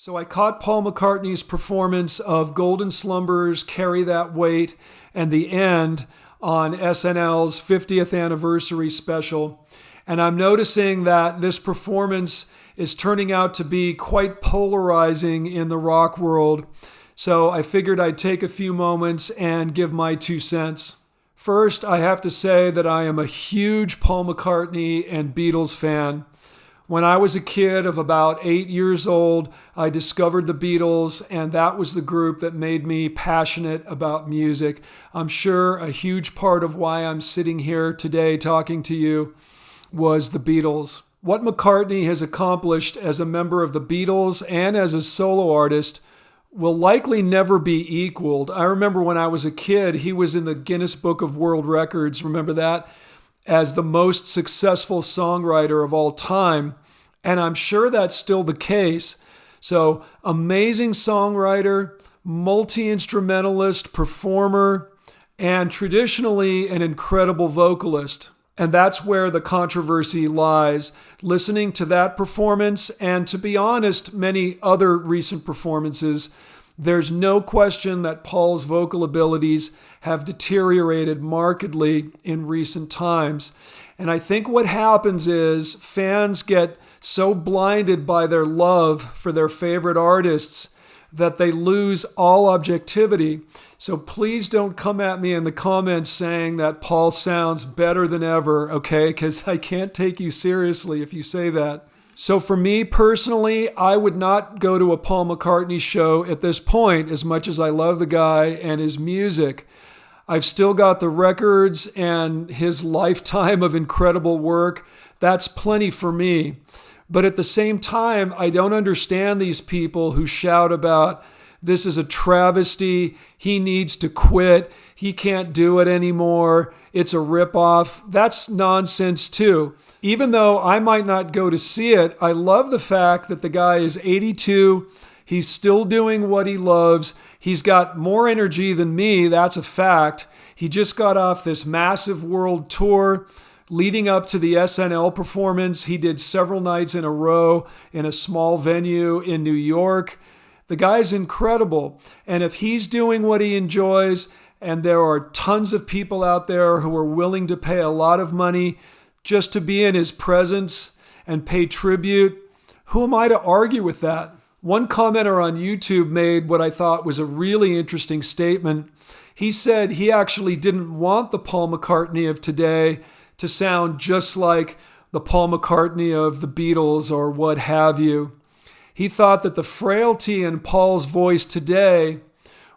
So I caught Paul McCartney's performance of Golden Slumbers, Carry That Weight, and The End on SNL's 50th anniversary special. And I'm noticing that this performance is turning out to be quite polarizing in the rock world. So I figured I'd take a few moments and give my 2 cents. First, I have to say that I am a huge Paul McCartney and Beatles fan. When I was a kid of about 8 years old, I discovered the Beatles, and that was the group that made me passionate about music. I'm sure a huge part of why I'm sitting here today talking to you was the Beatles. What McCartney has accomplished as a member of the Beatles and as a solo artist will likely never be equaled. I remember when I was a kid, he was in the Guinness Book of World Records, remember that, as the most successful songwriter of all time. And I'm sure that's still the case. So, amazing songwriter, multi-instrumentalist, performer, and traditionally an incredible vocalist. And that's where the controversy lies. Listening to that performance, and to be honest, many other recent performances, there's no question that Paul's vocal abilities have deteriorated markedly in recent times. And I think what happens is fans get so blinded by their love for their favorite artists that they lose all objectivity. So please don't come at me in the comments saying that Paul sounds better than ever, okay? Because I can't take you seriously if you say that. So for me personally, I would not go to a Paul McCartney show at this point, as much as I love the guy and his music. I've still got the records and his lifetime of incredible work. That's plenty for me. But at the same time, I don't understand these people who shout about, this is a travesty, he needs to quit, he can't do it anymore, it's a ripoff. That's nonsense too. Even though I might not go to see it, I love the fact that the guy is 82, he's still doing what he loves, he's got more energy than me, that's a fact. He just got off this massive world tour. Leading up to the SNL performance, he did several nights in a row in a small venue in New York. The guy's incredible. And if he's doing what he enjoys, and there are tons of people out there who are willing to pay a lot of money just to be in his presence and pay tribute, who am I to argue with that? One commenter on YouTube made what I thought was a really interesting statement. He said he actually didn't want the Paul McCartney of today to sound just like the Paul McCartney of the Beatles or what have you. He thought that the frailty in Paul's voice today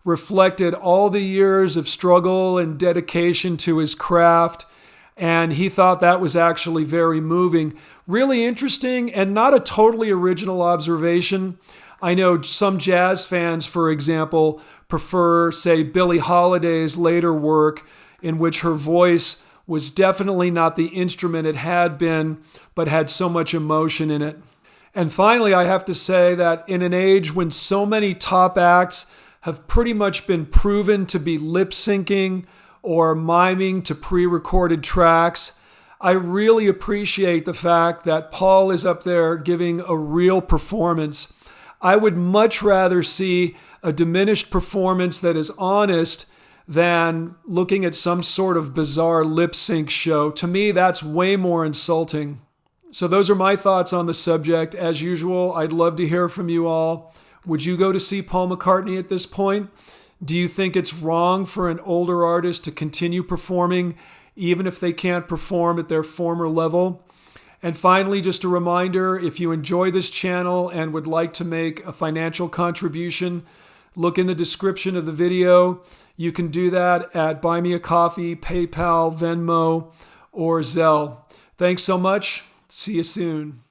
reflected all the years of struggle and dedication to his craft, and he thought that was actually very moving. Really interesting and not a totally original observation. I know some jazz fans, for example, prefer, say, Billie Holiday's later work, in which her voice was definitely not the instrument it had been, but had so much emotion in it. And finally, I have to say that in an age when so many top acts have pretty much been proven to be lip-syncing or miming to pre-recorded tracks, I really appreciate the fact that Paul is up there giving a real performance. I would much rather see a diminished performance that is honest than looking at some sort of bizarre lip sync show. To me, that's way more insulting. So those are my thoughts on the subject. As usual, I'd love to hear from you all. Would you go to see Paul McCartney at this point? Do you think it's wrong for an older artist to continue performing even if they can't perform at their former level? And finally, just a reminder, if you enjoy this channel and would like to make a financial contribution, look in the description of the video. You can do that at Buy Me a Coffee, PayPal, Venmo, or Zelle. Thanks so much. See you soon.